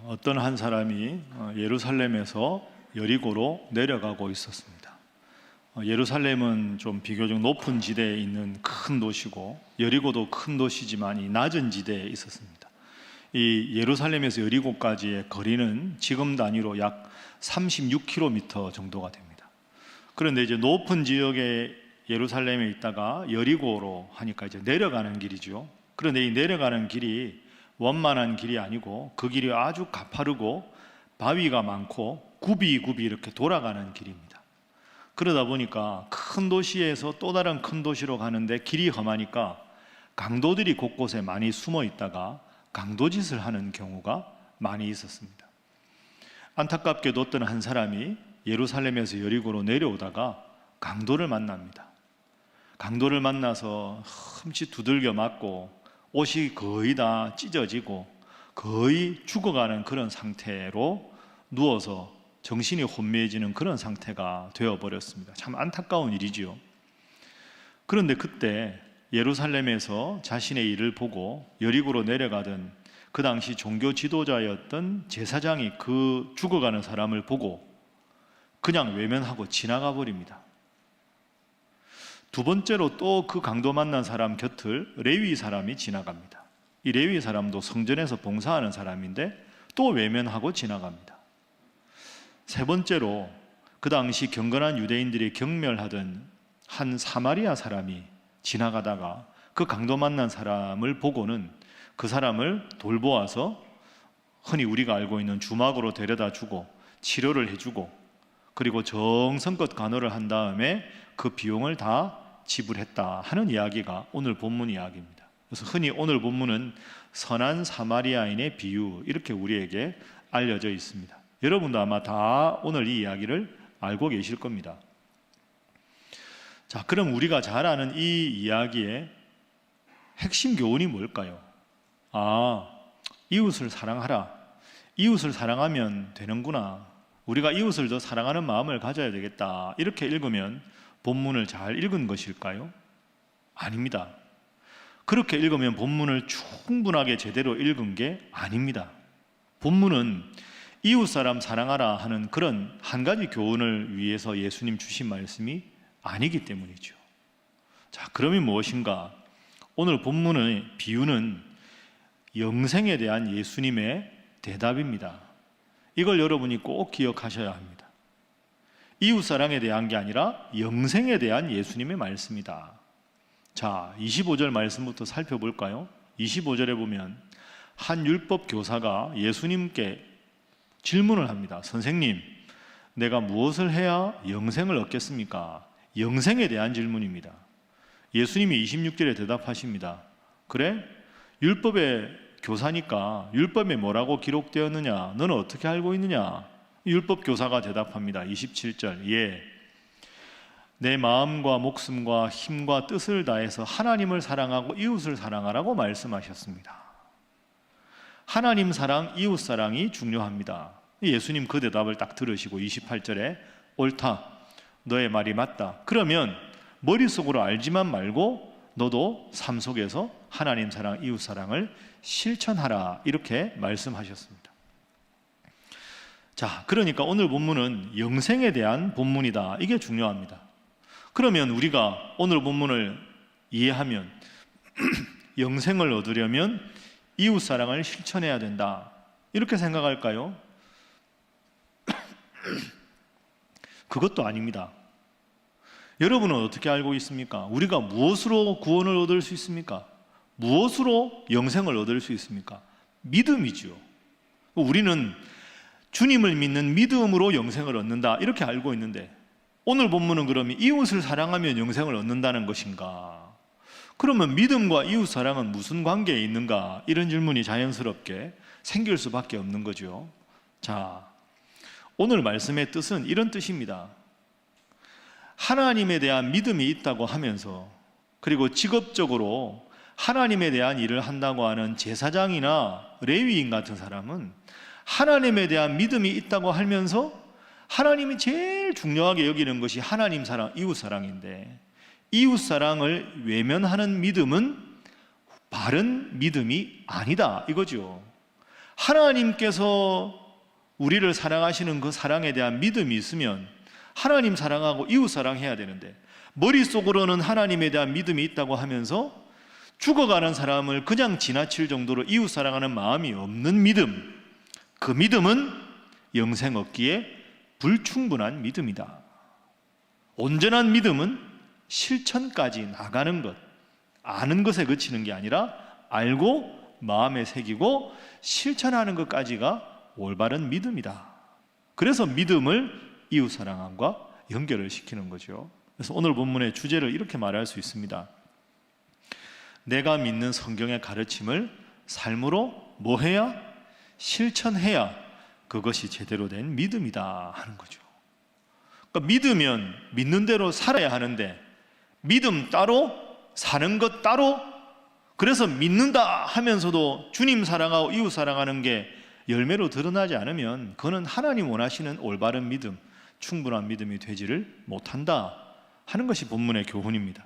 어떤 한 사람이 예루살렘에서 여리고로 내려가고 있었습니다. 예루살렘은 좀 비교적 높은 지대에 있는 큰 도시고 여리고도 큰 도시지만 이 낮은 지대에 있었습니다. 이 예루살렘에서 여리고까지의 거리는 지금 단위로 약 36km 정도가 됩니다. 그런데 이제 높은 지역에 예루살렘에 있다가 여리고로 하니까 이제 내려가는 길이죠. 그런데 이 내려가는 길이 원만한 길이 아니고 그 길이 아주 가파르고 바위가 많고 굽이 이렇게 돌아가는 길입니다. 그러다 보니까 큰 도시에서 또 다른 큰 도시로 가는데 길이 험하니까 강도들이 곳곳에 많이 숨어 있다가 강도짓을 하는 경우가 많이 있었습니다. 안타깝게도 어떤 한 사람이 예루살렘에서 여리고로 내려오다가 강도를 만납니다. 강도를 만나서 흠칫 두들겨 맞고 옷이 거의 다 찢어지고 거의 죽어가는 그런 상태로 누워서 정신이 혼미해지는 그런 상태가 되어버렸습니다. 참 안타까운 일이지요. 그런데 그때 예루살렘에서 자신의 일을 보고 여리고로 내려가던 그 당시 종교 지도자였던 제사장이 그 죽어가는 사람을 보고 그냥 외면하고 지나가 버립니다. 두 번째로 또 그 강도 만난 사람 곁을 레위 사람이 지나갑니다. 이 레위 사람도 성전에서 봉사하는 사람인데 또 외면하고 지나갑니다. 세 번째로 그 당시 경건한 유대인들이 경멸하던 한 사마리아 사람이 지나가다가 그 강도 만난 사람을 보고는 그 사람을 돌보아서 흔히 우리가 알고 있는 주막으로 데려다 주고 치료를 해주고 그리고 정성껏 간호를 한 다음에 그 비용을 다 지불했다 하는 이야기가 오늘 본문 이야기입니다. 그래서 흔히 오늘 본문은 선한 사마리아인의 비유 이렇게 우리에게 알려져 있습니다. 여러분도 아마 다 오늘 이 이야기를 알고 계실 겁니다. 자, 그럼 우리가 잘 아는 이 이야기의 핵심 교훈이 뭘까요? 이웃을 사랑하라. 이웃을 사랑하면 되는구나. 우리가 이웃을 더 사랑하는 마음을 가져야 되겠다. 이렇게 읽으면 본문을 잘 읽은 것일까요? 아닙니다. 그렇게 읽으면 본문을 충분하게 제대로 읽은 게 아닙니다. 본문은 이웃 사람 사랑하라 하는 그런 한 가지 교훈을 위해서 예수님 주신 말씀이 아니기 때문이죠. 자, 그러면 무엇인가? 오늘 본문의 비유는 영생에 대한 예수님의 대답입니다. 이걸 여러분이 꼭 기억하셔야 합니다. 이웃사랑에 대한 게 아니라 영생에 대한 예수님의 말씀이다. 자, 25절 말씀부터 살펴볼까요? 25절에 보면 한 율법 교사가 예수님께 질문을 합니다. 선생님, 내가 무엇을 해야 영생을 얻겠습니까? 영생에 대한 질문입니다. 예수님이 26절에 대답하십니다. 그래? 율법의 교사니까 율법에 뭐라고 기록되었느냐? 너는 어떻게 알고 있느냐? 율법 교사가 대답합니다. 27절, 예, 내 마음과 목숨과 힘과 뜻을 다해서 하나님을 사랑하고 이웃을 사랑하라고 말씀하셨습니다. 하나님 사랑, 이웃 사랑이 중요합니다. 예수님 그 대답을 딱 들으시고 28절에 옳다, 너의 말이 맞다. 그러면 머릿속으로 알지만 말고 너도 삶 속에서 하나님 사랑, 이웃 사랑을 실천하라 이렇게 말씀하셨습니다. 자, 그러니까 오늘 본문은 영생에 대한 본문이다. 이게 중요합니다. 그러면 우리가 오늘 본문을 이해하면 영생을 얻으려면 이웃 사랑을 실천해야 된다. 이렇게 생각할까요? 그것도 아닙니다. 여러분은 어떻게 알고 있습니까? 우리가 무엇으로 구원을 얻을 수 있습니까? 무엇으로 영생을 얻을 수 있습니까? 믿음이죠. 우리는 주님을 믿는 믿음으로 영생을 얻는다 이렇게 알고 있는데 오늘 본문은 그러면 이웃을 사랑하면 영생을 얻는다는 것인가? 그러면 믿음과 이웃 사랑은 무슨 관계에 있는가? 이런 질문이 자연스럽게 생길 수밖에 없는 거죠. 자, 오늘 말씀의 뜻은 이런 뜻입니다. 하나님에 대한 믿음이 있다고 하면서 그리고 직업적으로 하나님에 대한 일을 한다고 하는 제사장이나 레위인 같은 사람은 하나님에 대한 믿음이 있다고 하면서 하나님이 제일 중요하게 여기는 것이 하나님 사랑, 이웃 사랑인데 이웃 사랑을 외면하는 믿음은 바른 믿음이 아니다 이거죠. 하나님께서 우리를 사랑하시는 그 사랑에 대한 믿음이 있으면 하나님 사랑하고 이웃 사랑해야 되는데, 머릿속으로는 하나님에 대한 믿음이 있다고 하면서 죽어가는 사람을 그냥 지나칠 정도로 이웃 사랑하는 마음이 없는 믿음, 그 믿음은 영생 얻기에 불충분한 믿음이다. 온전한 믿음은 실천까지 나가는 것, 아는 것에 그치는 게 아니라 알고 마음에 새기고 실천하는 것까지가 올바른 믿음이다. 그래서 믿음을 이웃 사랑함과 연결을 시키는 거죠. 그래서 오늘 본문의 주제를 이렇게 말할 수 있습니다. 내가 믿는 성경의 가르침을 삶으로 뭐 해야? 실천해야 그것이 제대로 된 믿음이다 하는 거죠. 그러니까 믿으면 믿는 대로 살아야 하는데, 믿음 따로 사는 것 따로, 그래서 믿는다 하면서도 주님 사랑하고 이웃 사랑하는 게 열매로 드러나지 않으면 그거는 하나님 원하시는 올바른 믿음, 충분한 믿음이 되지를 못한다 하는 것이 본문의 교훈입니다.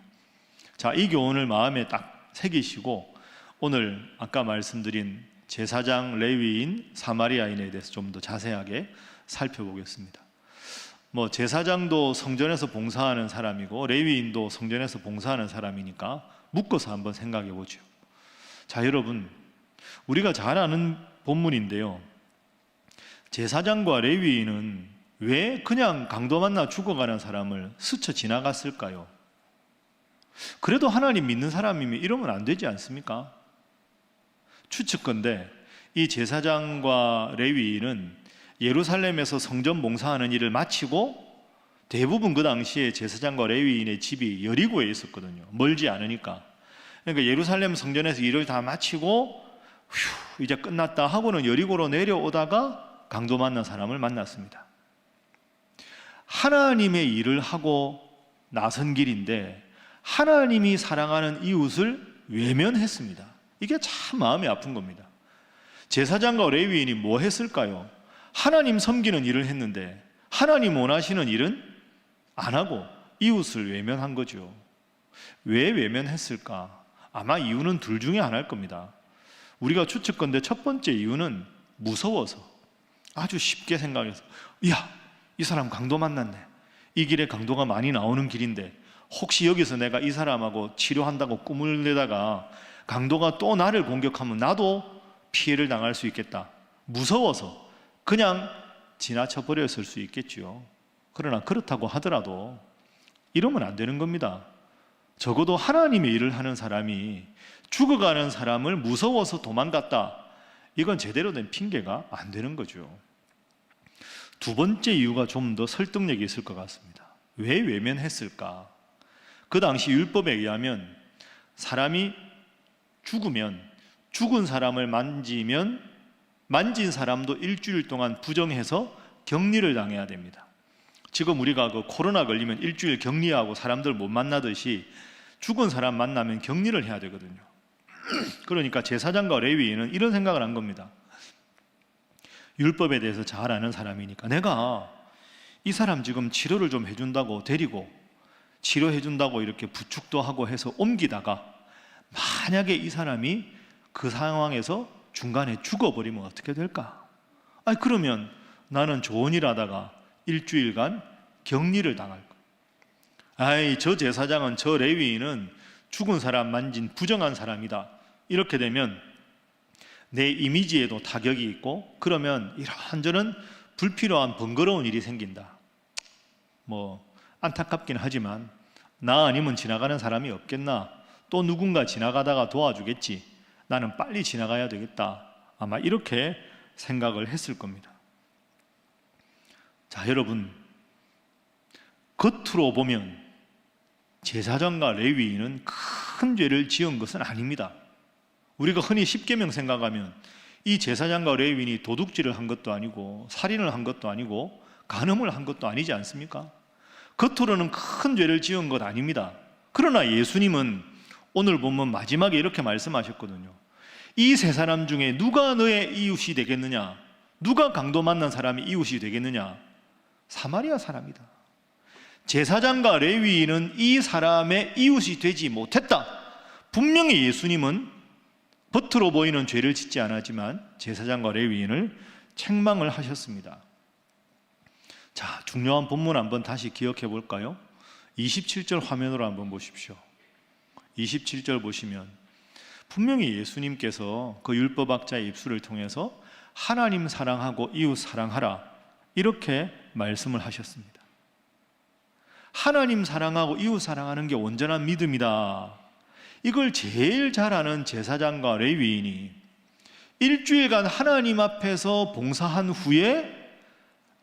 자, 이 교훈을 마음에 딱 새기시고 오늘 아까 말씀드린 제사장, 레위인, 사마리아인에 대해서 좀 더 자세하게 살펴보겠습니다. 제사장도 성전에서 봉사하는 사람이고 레위인도 성전에서 봉사하는 사람이니까 묶어서 한번 생각해 보죠. 자, 여러분, 우리가 잘 아는 본문인데요, 제사장과 레위인은 왜 그냥 강도 만나 죽어가는 사람을 스쳐 지나갔을까요? 그래도 하나님 믿는 사람이면 이러면 안 되지 않습니까? 추측컨대 이 제사장과 레위인은 예루살렘에서 성전 봉사하는 일을 마치고, 대부분 그 당시에 제사장과 레위인의 집이 여리고에 있었거든요. 멀지 않으니까. 그러니까 예루살렘 성전에서 일을 다 마치고 휴, 이제 끝났다 하고는 여리고로 내려오다가 강도 만난 사람을 만났습니다. 하나님의 일을 하고 나선 길인데 하나님이 사랑하는 이웃을 외면했습니다. 이게 참 마음이 아픈 겁니다. 제사장과 레위인이 뭐 했을까요? 하나님 섬기는 일을 했는데 하나님 원하시는 일은 안 하고 이웃을 외면한 거죠. 왜 외면했을까? 아마 이유는 둘 중에 하나일 겁니다. 우리가 추측컨대 첫 번째 이유는 무서워서, 아주 쉽게 생각해서, 야, 이 사람 강도 만났네, 이 길에 강도가 많이 나오는 길인데 혹시 여기서 내가 이 사람하고 치료한다고 꿈을 내다가 강도가 또 나를 공격하면 나도 피해를 당할 수 있겠다, 무서워서 그냥 지나쳐 버렸을 수 있겠죠. 그러나 그렇다고 하더라도 이러면 안 되는 겁니다. 적어도 하나님의 일을 하는 사람이 죽어가는 사람을 무서워서 도망갔다, 이건 제대로 된 핑계가 안 되는 거죠. 두 번째 이유가 좀 더 설득력이 있을 것 같습니다. 왜 외면했을까? 그 당시 율법에 의하면 사람이 죽으면 죽은 사람을 만지면 만진 사람도 일주일 동안 부정해서 격리를 당해야 됩니다. 지금 우리가 그 코로나 걸리면 일주일 격리하고 사람들 못 만나듯이 죽은 사람 만나면 격리를 해야 되거든요. 그러니까 제사장과 레위인은 이런 생각을 한 겁니다. 율법에 대해서 잘 아는 사람이니까 내가 이 사람 지금 치료를 좀 해준다고 데리고 치료해준다고 이렇게 부축도 하고 해서 옮기다가 만약에 이 사람이 그 상황에서 중간에 죽어버리면 어떻게 될까? 그러면 나는 좋은 일 하다가 일주일간 격리를 당할 거야. 저 제사장은, 저 레위인은 죽은 사람 만진 부정한 사람이다, 이렇게 되면 내 이미지에도 타격이 있고, 그러면 이런저런 불필요한 번거로운 일이 생긴다. 안타깝긴 하지만 나 아니면 지나가는 사람이 없겠나, 또 누군가 지나가다가 도와주겠지, 나는 빨리 지나가야 되겠다, 아마 이렇게 생각을 했을 겁니다. 자, 여러분, 겉으로 보면 제사장과 레위인은 큰 죄를 지은 것은 아닙니다. 우리가 흔히 십계명 생각하면 이 제사장과 레위인이 도둑질을 한 것도 아니고 살인을 한 것도 아니고 간음을 한 것도 아니지 않습니까? 겉으로는 큰 죄를 지은 것 아닙니다. 그러나 예수님은 오늘 보면 마지막에 이렇게 말씀하셨거든요. 이 세 사람 중에 누가 너의 이웃이 되겠느냐? 누가 강도 만난 사람이 이웃이 되겠느냐? 사마리아 사람이다. 제사장과 레위인은 이 사람의 이웃이 되지 못했다. 분명히 예수님은 겉으로 보이는 죄를 짓지 않았지만 제사장과 레위인을 책망을 하셨습니다. 자, 중요한 본문 한번 다시 기억해 볼까요? 27절 화면으로 한번 보십시오. 27절 보시면 분명히 예수님께서 그 율법학자의 입술을 통해서 하나님 사랑하고 이웃 사랑하라 이렇게 말씀을 하셨습니다. 하나님 사랑하고 이웃 사랑하는 게 온전한 믿음이다. 이걸 제일 잘 아는 제사장과 레위인이 일주일간 하나님 앞에서 봉사한 후에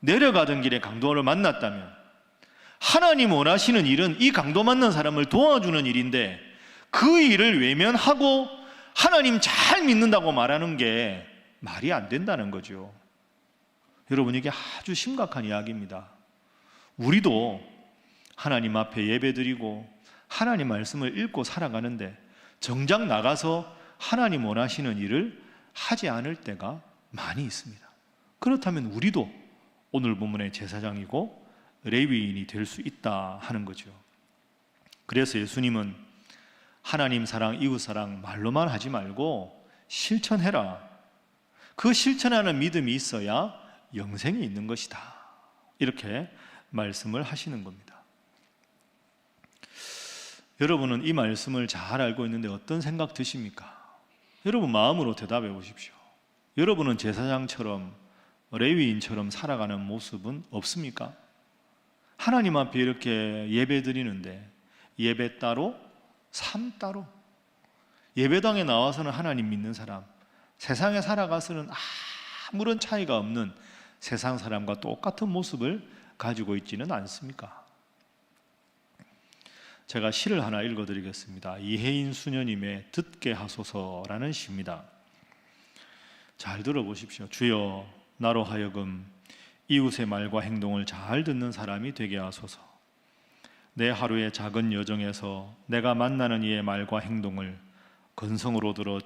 내려가던 길에 강도를 만났다면 하나님 원하시는 일은 이 강도 만난 사람을 도와주는 일인데 그 일을 외면하고 하나님 잘 믿는다고 말하는 게 말이 안 된다는 거죠. 여러분, 이게 아주 심각한 이야기입니다. 우리도 하나님 앞에 예배드리고 하나님 말씀을 읽고 살아가는데 정작 나가서 하나님 원하시는 일을 하지 않을 때가 많이 있습니다. 그렇다면 우리도 오늘 본문의 제사장이고 레위인이 될 수 있다 하는 거죠. 그래서 예수님은 하나님 사랑, 이웃 사랑 말로만 하지 말고 실천해라. 그 실천하는 믿음이 있어야 영생이 있는 것이다. 이렇게 말씀을 하시는 겁니다. 여러분은 이 말씀을 잘 알고 있는데 어떤 생각 드십니까? 여러분 마음으로 대답해 보십시오. 여러분은 제사장처럼 레위인처럼 살아가는 모습은 없습니까? 하나님 앞에 이렇게 예배 드리는데 예배 따로, 삶 따로. 예배당에 나와서는 하나님 믿는 사람, 세상에 살아가서는 아무런 차이가 없는 세상 사람과 똑같은 모습을 가지고 있지는 않습니까? 제가 시를 하나 읽어드리겠습니다. 이혜인 수녀님의 듣게 하소서라는 시입니다. 잘 들어보십시오. 주여, 나로 하여금 이웃의 말과 행동을 잘 듣는 사람이 되게 하소서. 내 하루의 작은 여정에서 내가 만나는 이의 말과 행동을 건성으로 들어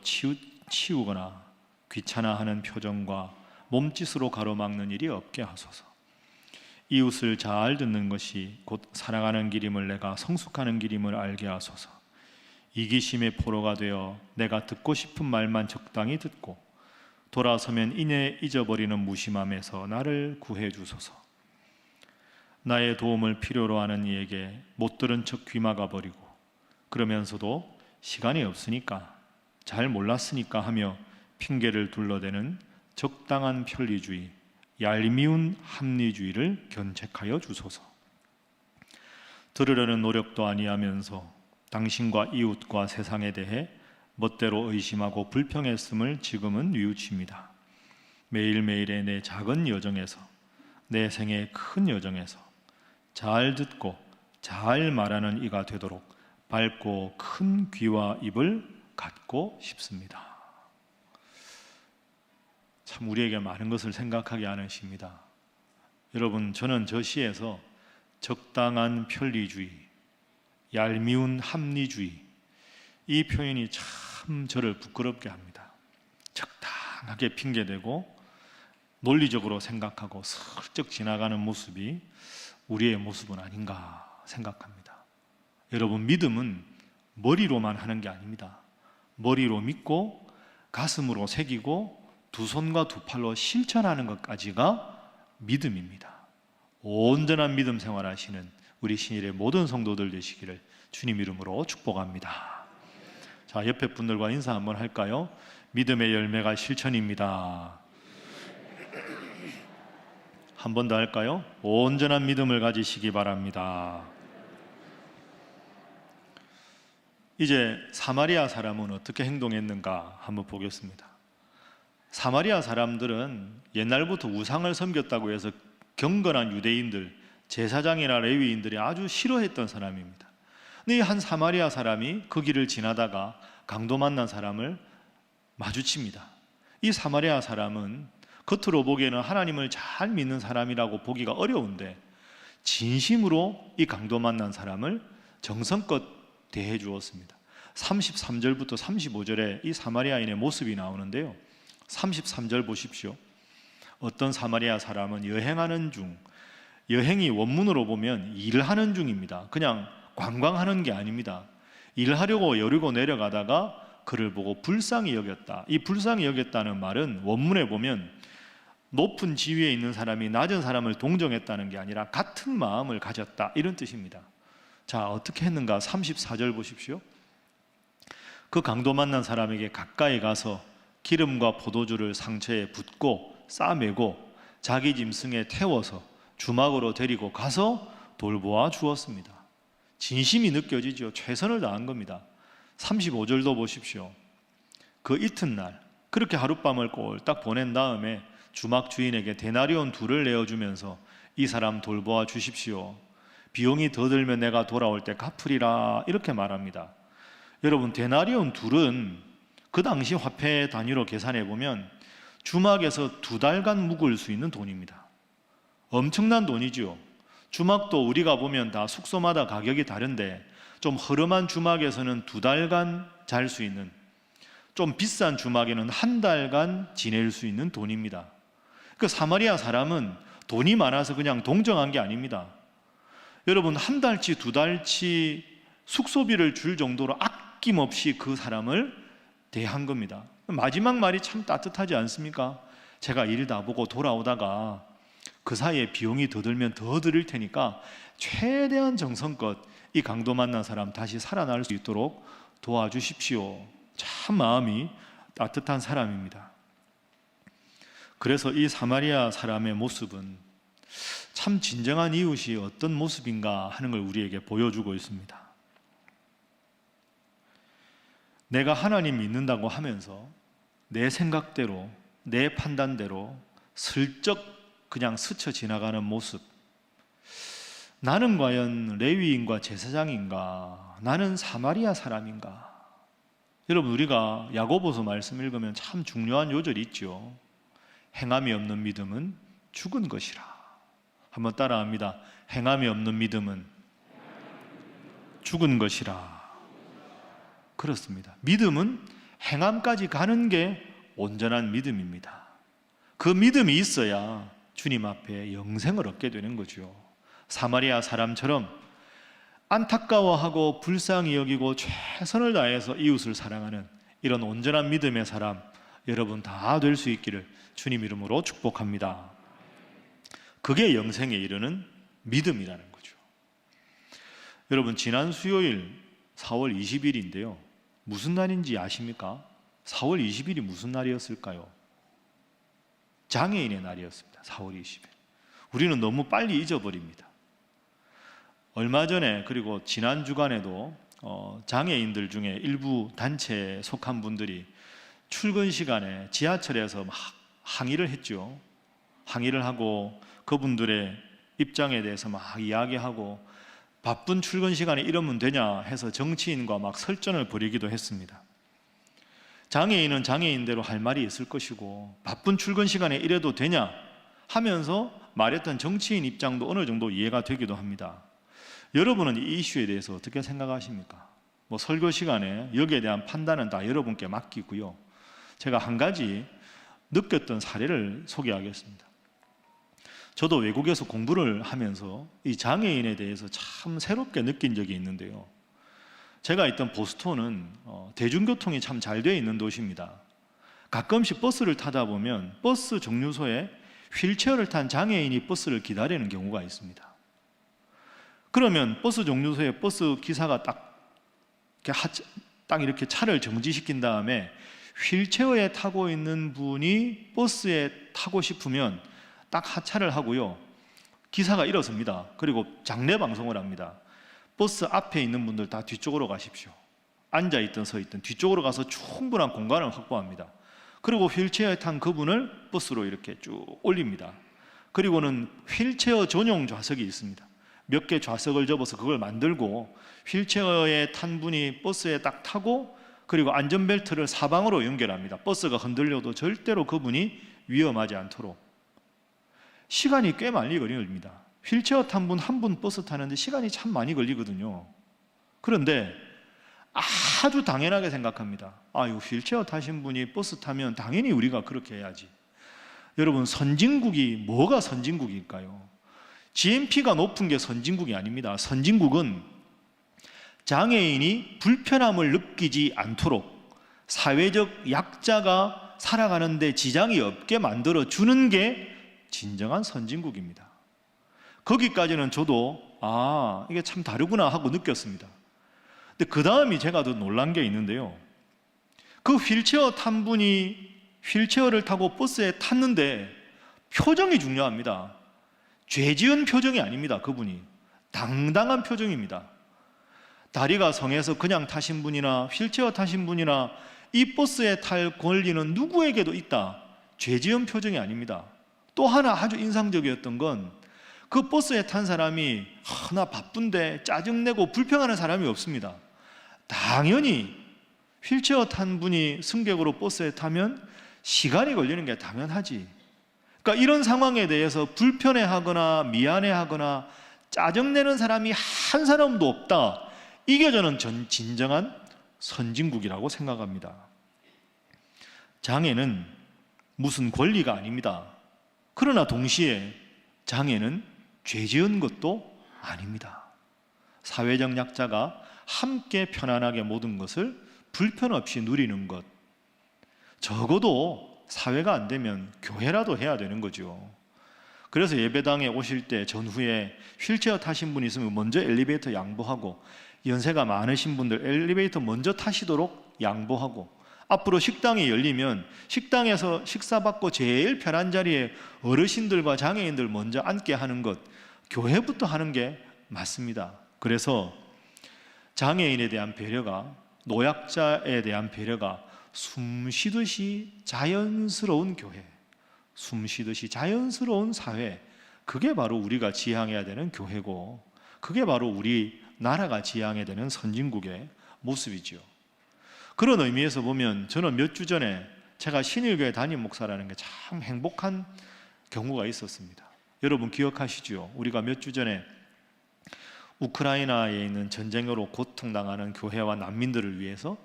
치우거나 귀찮아하는 표정과 몸짓으로 가로막는 일이 없게 하소서. 이웃을 잘 듣는 것이 곧 사랑하는 길임을 내가 성숙하는 길임을 알게 하소서. 이기심의 포로가 되어 내가 듣고 싶은 말만 적당히 듣고 돌아서면 이내 잊어버리는 무심함에서 나를 구해 주소서. 나의 도움을 필요로 하는 이에게 못 들은 척 귀마가 버리고 그러면서도 시간이 없으니까, 잘 몰랐으니까 하며 핑계를 둘러대는 적당한 편리주의, 얄미운 합리주의를 견책하여 주소서. 들으려는 노력도 아니하면서 당신과 이웃과 세상에 대해 멋대로 의심하고 불평했음을 지금은 뉘우칩니다. 매일매일의 내 작은 여정에서, 내 생의 큰 여정에서 잘 듣고 잘 말하는 이가 되도록 밝고 큰 귀와 입을 갖고 싶습니다. 참 우리에게 많은 것을 생각하게 하는 시입니다. 여러분, 저는 저 시에서 적당한 편리주의, 얄미운 합리주의, 이 표현이 참 저를 부끄럽게 합니다. 적당하게 핑계대고 논리적으로 생각하고 슬쩍 지나가는 모습이 우리의 모습은 아닌가 생각합니다. 여러분, 믿음은 머리로만 하는 게 아닙니다. 머리로 믿고 가슴으로 새기고 두 손과 두 팔로 실천하는 것까지가 믿음입니다. 온전한 믿음 생활하시는 우리 신일의 모든 성도들 되시기를 주님 이름으로 축복합니다. 자, 옆에 분들과 인사 한번 할까요? 믿음의 열매가 실천입니다. 한 번 더 할까요? 온전한 믿음을 가지시기 바랍니다. 이제 사마리아 사람은 어떻게 행동했는가 한번 보겠습니다. 사마리아 사람들은 옛날부터 우상을 섬겼다고 해서 경건한 유대인들, 제사장이나 레위인들이 아주 싫어했던 사람입니다. 근데 이 한 사마리아 사람이 그 길을 지나다가 강도 만난 사람을 마주칩니다. 이 사마리아 사람은 겉으로 보기에는 하나님을 잘 믿는 사람이라고 보기가 어려운데 진심으로 이 강도 만난 사람을 정성껏 대해 주었습니다. 33절부터 35절에 이 사마리아인의 모습이 나오는데요. 33절 보십시오. 어떤 사마리아 사람은 여행하는 중, 여행이 원문으로 보면 일하는 중입니다. 그냥 관광하는 게 아닙니다. 일하려고 여리고 내려가다가 그를 보고 불쌍히 여겼다. 이 불쌍히 여겼다는 말은 원문에 보면 높은 지위에 있는 사람이 낮은 사람을 동정했다는 게 아니라 같은 마음을 가졌다, 이런 뜻입니다. 자, 어떻게 했는가? 34절 보십시오. 그 강도 만난 사람에게 가까이 가서 기름과 포도주를 상처에 붓고 싸매고 자기 짐승에 태워서 주막으로 데리고 가서 돌보아 주었습니다. 진심이 느껴지죠. 최선을 다한 겁니다. 35절도 보십시오. 그 이튿날 그렇게 하룻밤을 꼴딱 보낸 다음에 주막 주인에게 데나리온 2를 내어주면서 이 사람 돌보아 주십시오. 비용이 더 들면 내가 돌아올 때 갚으리라, 이렇게 말합니다. 여러분, 데나리온 2은 그 당시 화폐 단위로 계산해 보면 주막에서 2달간 묵을 수 있는 돈입니다. 엄청난 돈이죠. 주막도 우리가 보면 다 숙소마다 가격이 다른데 좀 허름한 주막에서는 2달간 잘 수 있는, 좀 비싼 주막에는 1달간 지낼 수 있는 돈입니다. 그 사마리아 사람은 돈이 많아서 그냥 동정한 게 아닙니다. 여러분, 1달치 2달치 숙소비를 줄 정도로 아낌없이 그 사람을 대한 겁니다. 마지막 말이 참 따뜻하지 않습니까? 제가 일 다 보고 돌아오다가 그 사이에 비용이 더 들면 더 드릴 테니까 최대한 정성껏 이 강도 만난 사람 다시 살아날 수 있도록 도와주십시오. 참 마음이 따뜻한 사람입니다. 그래서 이 사마리아 사람의 모습은 참 진정한 이웃이 어떤 모습인가 하는 걸 우리에게 보여주고 있습니다. 내가 하나님 믿는다고 하면서 내 생각대로, 내 판단대로 슬쩍 그냥 스쳐 지나가는 모습. 나는 과연 레위인과 제사장인가? 나는 사마리아 사람인가? 여러분, 우리가 야고보서 말씀 읽으면 참 중요한 요절이 있죠. 행함이 없는 믿음은 죽은 것이라. 한번 따라합니다. 행함이 없는 믿음은 죽은 것이라. 그렇습니다. 믿음은 행함까지 가는 게 온전한 믿음입니다. 그 믿음이 있어야 주님 앞에 영생을 얻게 되는 거죠. 사마리아 사람처럼 안타까워하고 불쌍히 여기고 최선을 다해서 이웃을 사랑하는 이런 온전한 믿음의 사람, 여러분 다 될 수 있기를 주님 이름으로 축복합니다. 그게 영생에 이르는 믿음이라는 거죠. 여러분, 지난 수요일 4월 20일인데요 무슨 날인지 아십니까? 4월 20일이 무슨 날이었을까요? 장애인의 날이었습니다. 4월 20일. 우리는 너무 빨리 잊어버립니다. 얼마 전에, 그리고 지난 주간에도 장애인들 중에 일부 단체에 속한 분들이 출근 시간에 지하철에서 막 항의를 했죠. 항의를 하고 그분들의 입장에 대해서 막 이야기하고 바쁜 출근 시간에 이러면 되냐 해서 정치인과 막 설전을 벌이기도 했습니다. 장애인은 장애인대로 할 말이 있을 것이고 바쁜 출근 시간에 이래도 되냐 하면서 말했던 정치인 입장도 어느 정도 이해가 되기도 합니다. 여러분은 이 이슈에 대해서 어떻게 생각하십니까? 설교 시간에 여기에 대한 판단은 다 여러분께 맡기고요. 제가 한 가지 느꼈던 사례를 소개하겠습니다. 저도 외국에서 공부를 하면서 이 장애인에 대해서 참 새롭게 느낀 적이 있는데요. 제가 있던 보스턴은 대중교통이 참 잘 되어 있는 도시입니다. 가끔씩 버스를 타다 보면 버스 정류소에 휠체어를 탄 장애인이 버스를 기다리는 경우가 있습니다. 그러면 버스 정류소에 버스 기사가 딱 이렇게 차를 정지시킨 다음에 휠체어에 타고 있는 분이 버스에 타고 싶으면 딱 하차를 하고요. 기사가 일어섭니다. 그리고 장례 방송을 합니다. 버스 앞에 있는 분들 다 뒤쪽으로 가십시오. 앉아있든 서있든 뒤쪽으로 가서 충분한 공간을 확보합니다. 그리고 휠체어에 탄 그분을 버스로 이렇게 쭉 올립니다. 그리고는 휠체어 전용 좌석이 있습니다. 몇 개 좌석을 접어서 그걸 만들고 휠체어에 탄 분이 버스에 딱 타고 그리고 안전벨트를 사방으로 연결합니다. 버스가 흔들려도 절대로 그분이 위험하지 않도록. 시간이 꽤 많이 걸립니다. 휠체어 탄 분 한 분 버스 타는데 시간이 참 많이 걸리거든요. 그런데 아주 당연하게 생각합니다. 이거 휠체어 타신 분이 버스 타면 당연히 우리가 그렇게 해야지. 여러분, 선진국이 뭐가 선진국일까요? GNP가 높은 게 선진국이 아닙니다. 선진국은 장애인이 불편함을 느끼지 않도록 사회적 약자가 살아가는데 지장이 없게 만들어 주는 게 진정한 선진국입니다. 거기까지는 저도 이게 참 다르구나 하고 느꼈습니다. 근데 그 다음이 제가 더 놀란 게 있는데요. 그 휠체어 탄 분이 휠체어를 타고 버스에 탔는데 표정이 중요합니다. 죄 지은 표정이 아닙니다. 그분이 당당한 표정입니다. 다리가 성해서 그냥 타신 분이나 휠체어 타신 분이나 이 버스에 탈 권리는 누구에게도 있다. 죄 지은 표정이 아닙니다. 또 하나 아주 인상적이었던 건 그 버스에 탄 사람이 나 바쁜데 짜증내고 불평하는 사람이 없습니다. 당연히 휠체어 탄 분이 승객으로 버스에 타면 시간이 걸리는 게 당연하지. 그러니까 이런 상황에 대해서 불편해하거나 미안해하거나 짜증내는 사람이 한 사람도 없다. 이게 저는 진정한 선진국이라고 생각합니다. 장애는 무슨 권리가 아닙니다. 그러나 동시에 장애는 죄 지은 것도 아닙니다. 사회적 약자가 함께 편안하게 모든 것을 불편 없이 누리는 것, 적어도 사회가 안 되면 교회라도 해야 되는 거죠. 그래서 예배당에 오실 때 전후에 휠체어 타신 분이 있으면 먼저 엘리베이터 양보하고, 연세가 많으신 분들 엘리베이터 먼저 타시도록 양보하고, 앞으로 식당이 열리면 식당에서 식사 받고 제일 편한 자리에 어르신들과 장애인들 먼저 앉게 하는 것, 교회부터 하는 게 맞습니다. 그래서 장애인에 대한 배려가, 노약자에 대한 배려가 숨쉬듯이 자연스러운 교회, 숨쉬듯이 자연스러운 사회, 그게 바로 우리가 지향해야 되는 교회고, 그게 바로 우리 나라가 지향해야 되는 선진국의 모습이죠. 그런 의미에서 보면 저는 몇 주 전에 제가 신일교회 담임 목사라는 게 참 행복한 경우가 있었습니다. 여러분 기억하시죠? 우리가 몇 주 전에 우크라이나에 있는 전쟁으로 고통당하는 교회와 난민들을 위해서,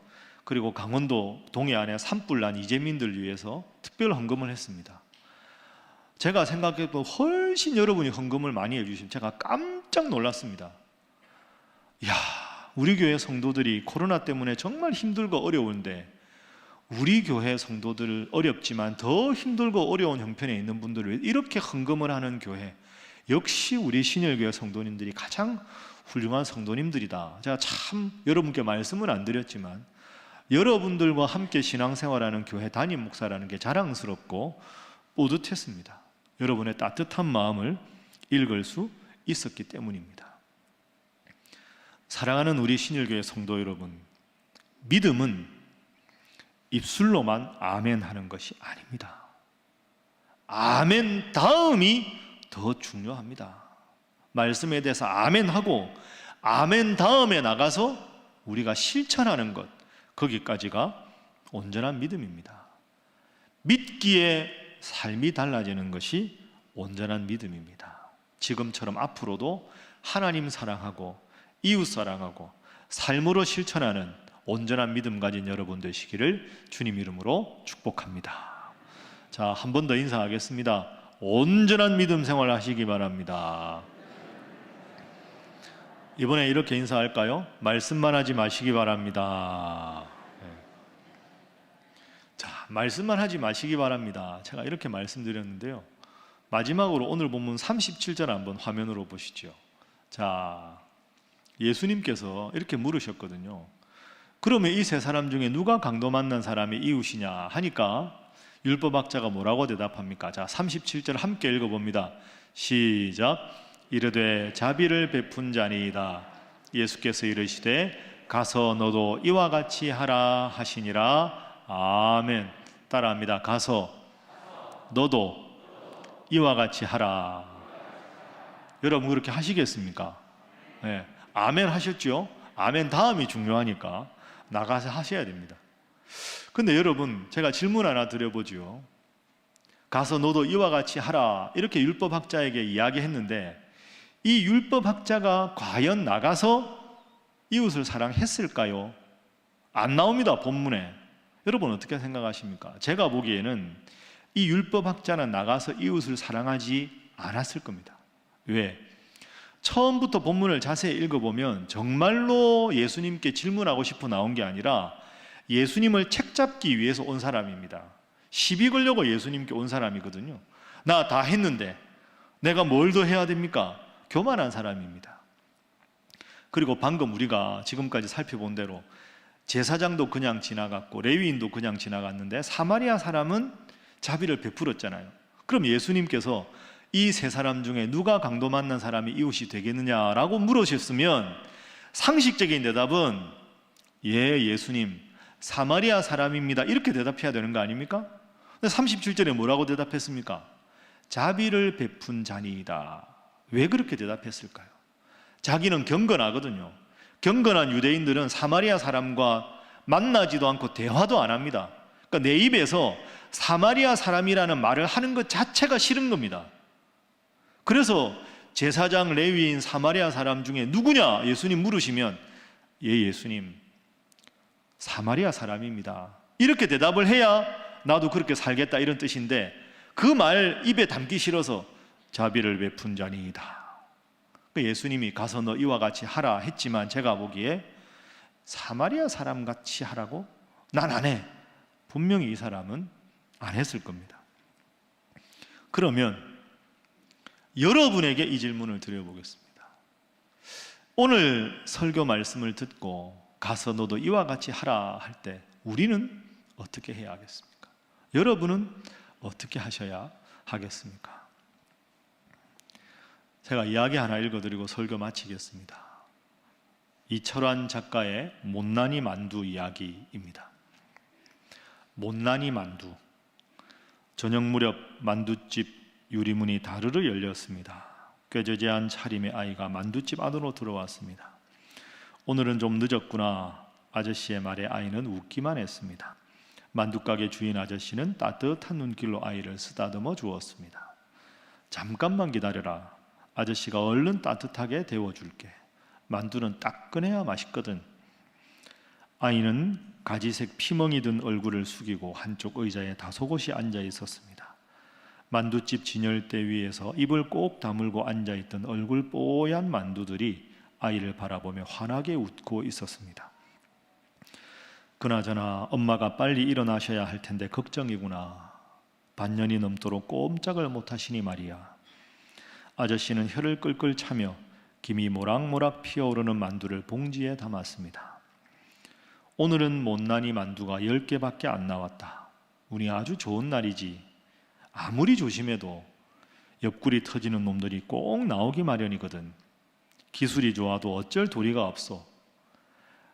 그리고 강원도 동해안에 산불 난 이재민들을 위해서 특별 헌금을 했습니다. 제가 생각해도 훨씬 여러분이 헌금을 많이 해주시면 제가 깜짝 놀랐습니다. 이야, 우리 교회 성도들이 코로나 때문에 정말 힘들고 어려운데, 우리 교회 성도들 어렵지만 더 힘들고 어려운 형편에 있는 분들을 이렇게 헌금을 하는 교회, 역시 우리 신일교회 성도님들이 가장 훌륭한 성도님들이다. 제가 참 여러분께 말씀은 안 드렸지만 여러분들과 함께 신앙생활하는 교회 담임 목사라는 게 자랑스럽고 뿌듯했습니다. 여러분의 따뜻한 마음을 읽을 수 있었기 때문입니다. 사랑하는 우리 신일교회 성도 여러분, 믿음은 입술로만 아멘 하는 것이 아닙니다. 아멘 다음이 더 중요합니다. 말씀에 대해서 아멘 하고 아멘 다음에 나가서 우리가 실천하는 것, 거기까지가 온전한 믿음입니다. 믿기에 삶이 달라지는 것이 온전한 믿음입니다. 지금처럼 앞으로도 하나님 사랑하고 이웃 사랑하고 삶으로 실천하는 온전한 믿음 가진 여러분 되시기를 주님 이름으로 축복합니다. 자, 한 번 더 인사하겠습니다. 온전한 믿음 생활 하시기 바랍니다. 이번에 이렇게 인사할까요? 말씀만 하지 마시기 바랍니다. 자, 말씀만 하지 마시기 바랍니다. 제가 이렇게 말씀드렸는데요. 마지막으로 오늘 본문 37절 한번 화면으로 보시죠. 자, 예수님께서 이렇게 물으셨거든요. 그러면 이 세 사람 중에 누가 강도 만난 사람이 이웃이냐 하니까 율법학자가 뭐라고 대답합니까? 자, 37절 함께 읽어봅니다. 시작. 이르되 자비를 베푼 자니이다. 예수께서 이르시되 가서 너도 이와 같이 하라 하시니라. 아멘. 따라합니다. 가서 너도 이와 같이 하라. 여러분 그렇게 하시겠습니까? 네. 아멘 하셨죠? 아멘 다음이 중요하니까 나가서 하셔야 됩니다. 근데 여러분, 제가 질문 하나 드려보죠. 가서 너도 이와 같이 하라, 이렇게 율법학자에게 이야기했는데 이 율법학자가 과연 나가서 이웃을 사랑했을까요? 안 나옵니다, 본문에. 여러분 어떻게 생각하십니까? 제가 보기에는 이 율법학자는 나가서 이웃을 사랑하지 않았을 겁니다. 왜? 처음부터 본문을 자세히 읽어보면 정말로 예수님께 질문하고 싶어 나온 게 아니라 예수님을 책잡기 위해서 온 사람입니다. 시비 걸려고 예수님께 온 사람이거든요. 나 다 했는데 내가 뭘 더 해야 됩니까? 교만한 사람입니다. 그리고 방금 우리가 지금까지 살펴본 대로 제사장도 그냥 지나갔고 레위인도 그냥 지나갔는데 사마리아 사람은 자비를 베풀었잖아요. 그럼 예수님께서 이 세 사람 중에 누가 강도 만난 사람이 이웃이 되겠느냐라고 물으셨으면 상식적인 대답은 예, 예수님, 사마리아 사람입니다, 이렇게 대답해야 되는 거 아닙니까? 근데 37절에 뭐라고 대답했습니까? 자비를 베푼 자니이다. 왜 그렇게 대답했을까요? 자기는 경건하거든요. 경건한 유대인들은 사마리아 사람과 만나지도 않고 대화도 안 합니다. 그러니까 내 입에서 사마리아 사람이라는 말을 하는 것 자체가 싫은 겁니다. 그래서 제사장, 레위인, 사마리아 사람 중에 누구냐 예수님 물으시면 예, 예수님, 사마리아 사람입니다, 이렇게 대답을 해야 나도 그렇게 살겠다 이런 뜻인데 그 말 입에 담기 싫어서 자비를 베푼 자니이다. 예수님이 가서 너 이와 같이 하라 했지만 제가 보기에 사마리아 사람 같이 하라고? 난 안 해. 분명히 이 사람은 안 했을 겁니다. 그러면 여러분에게 이 질문을 드려보겠습니다. 오늘 설교 말씀을 듣고 가서 너도 이와 같이 하라 할 때 우리는 어떻게 해야 하겠습니까? 여러분은 어떻게 하셔야 하겠습니까? 제가 이야기 하나 읽어드리고 설교 마치겠습니다. 이철환 작가의 못난이 만두 이야기입니다. 못난이 만두. 저녁 무렵 만두집 유리문이 다르르 열렸습니다. 꾀저재한 차림의 아이가 만두집 안으로 들어왔습니다. 오늘은 좀 늦었구나. 아저씨의 말에 아이는 웃기만 했습니다. 만두가게 주인 아저씨는 따뜻한 눈길로 아이를 쓰다듬어 주었습니다. 잠깐만 기다려라. 아저씨가 얼른 따뜻하게 데워줄게. 만두는 따끈해야 맛있거든. 아이는 가지색 피멍이 든 얼굴을 숙이고 한쪽 의자에 다소곳이 앉아 있었습니다. 만두집 진열대 위에서 입을 꼭 다물고 앉아있던 얼굴 뽀얀 만두들이 아이를 바라보며 환하게 웃고 있었습니다. 그나저나 엄마가 빨리 일어나셔야 할 텐데 걱정이구나. 반년이 넘도록 꼼짝을 못하시니 말이야. 아저씨는 혀를 끌끌 차며 김이 모락모락 피어오르는 만두를 봉지에 담았습니다. 오늘은 못난이 만두가 10개밖에 안 나왔다. 운이 아주 좋은 날이지. 아무리 조심해도 옆구리 터지는 놈들이 꼭 나오기 마련이거든. 기술이 좋아도 어쩔 도리가 없어.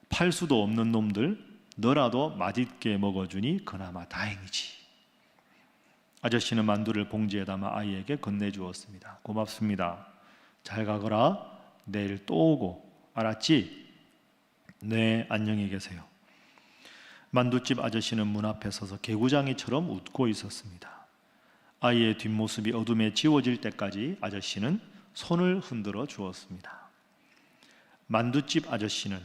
팔 수도 없는 놈들 너라도 맛있게 먹어주니 그나마 다행이지. 아저씨는 만두를 봉지에 담아 아이에게 건네주었습니다. 고맙습니다. 잘 가거라. 내일 또 오고. 알았지? 네, 안녕히 계세요. 만두집 아저씨는 문 앞에 서서 개구장이처럼 웃고 있었습니다. 아이의 뒷모습이 어둠에 지워질 때까지 아저씨는 손을 흔들어 주었습니다. 만두집 아저씨는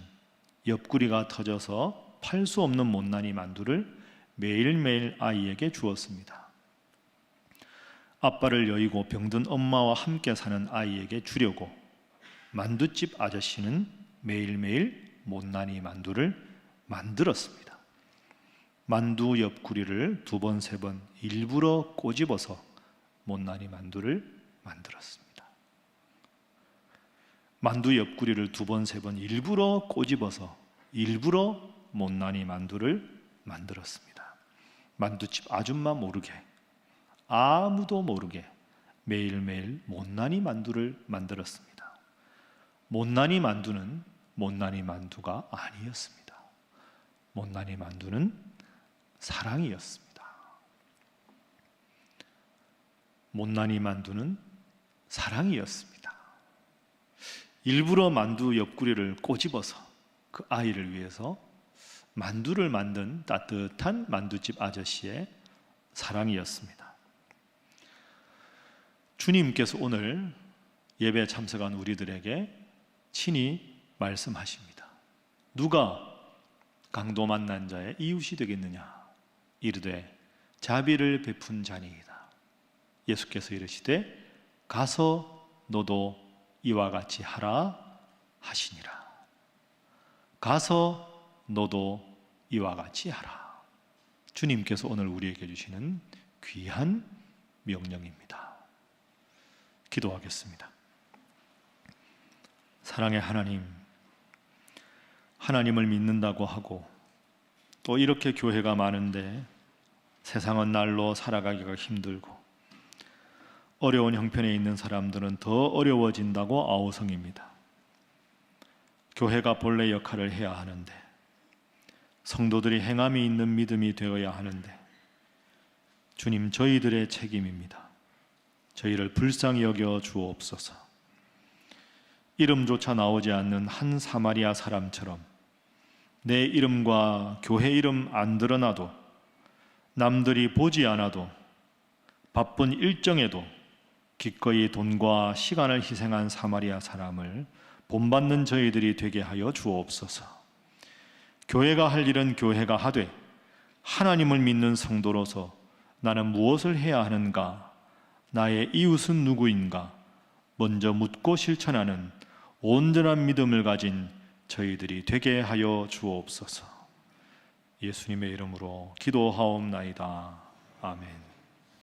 옆구리가 터져서 팔 수 없는 못난이 만두를 매일매일 아이에게 주었습니다. 아빠를 여의고 병든 엄마와 함께 사는 아이에게 주려고 만두집 아저씨는 매일매일 못난이 만두를 만들었습니다. 만두 옆구리를 2번, 3번 일부러 꼬집어서 못난이 만두를 만들었습니다. 만두 옆구리를 2번, 3번 일부러 꼬집어서 일부러 못난이 만두를 만들었습니다. 만두집 아줌마 모르게, 아무도 모르게 매일매일 못난이 만두를 만들었습니다. 못난이 만두는 못난이 만두가 아니었습니다. 못난이 만두는 사랑이었습니다. 못난이 만두는 사랑이었습니다. 일부러 만두 옆구리를 꼬집어서 그 아이를 위해서 만두를 만든 따뜻한 만두집 아저씨의 사랑이었습니다. 주님께서 오늘 예배에 참석한 우리들에게 친히 말씀하십니다. 누가 강도 만난 자의 이웃이 되겠느냐? 이르되 자비를 베푼 자니이다. 예수께서 이르시되 가서 너도 이와 같이 하라 하시니라. 가서 너도 이와 같이 하라. 주님께서 오늘 우리에게 주시는 귀한 명령입니다. 기도하겠습니다. 사랑의 하나님, 하나님을 믿는다고 하고 또 이렇게 교회가 많은데 세상은 날로 살아가기가 힘들고 어려운 형편에 있는 사람들은 더 어려워진다고 아우성입니다. 교회가 본래 역할을 해야 하는데, 성도들이 행함이 있는 믿음이 되어야 하는데, 주님, 저희들의 책임입니다. 저희를 불쌍히 여겨 주옵소서. 이름조차 나오지 않는 한 사마리아 사람처럼 내 이름과 교회 이름 안 드러나도, 남들이 보지 않아도, 바쁜 일정에도 기꺼이 돈과 시간을 희생한 사마리아 사람을 본받는 저희들이 되게 하여 주옵소서. 교회가 할 일은 교회가 하되 하나님을 믿는 성도로서 나는 무엇을 해야 하는가, 나의 이웃은 누구인가 먼저 묻고 실천하는 온전한 믿음을 가진 저희들이 되게 하여 주옵소서. 예수님의 이름으로 기도하옵나이다. 아멘.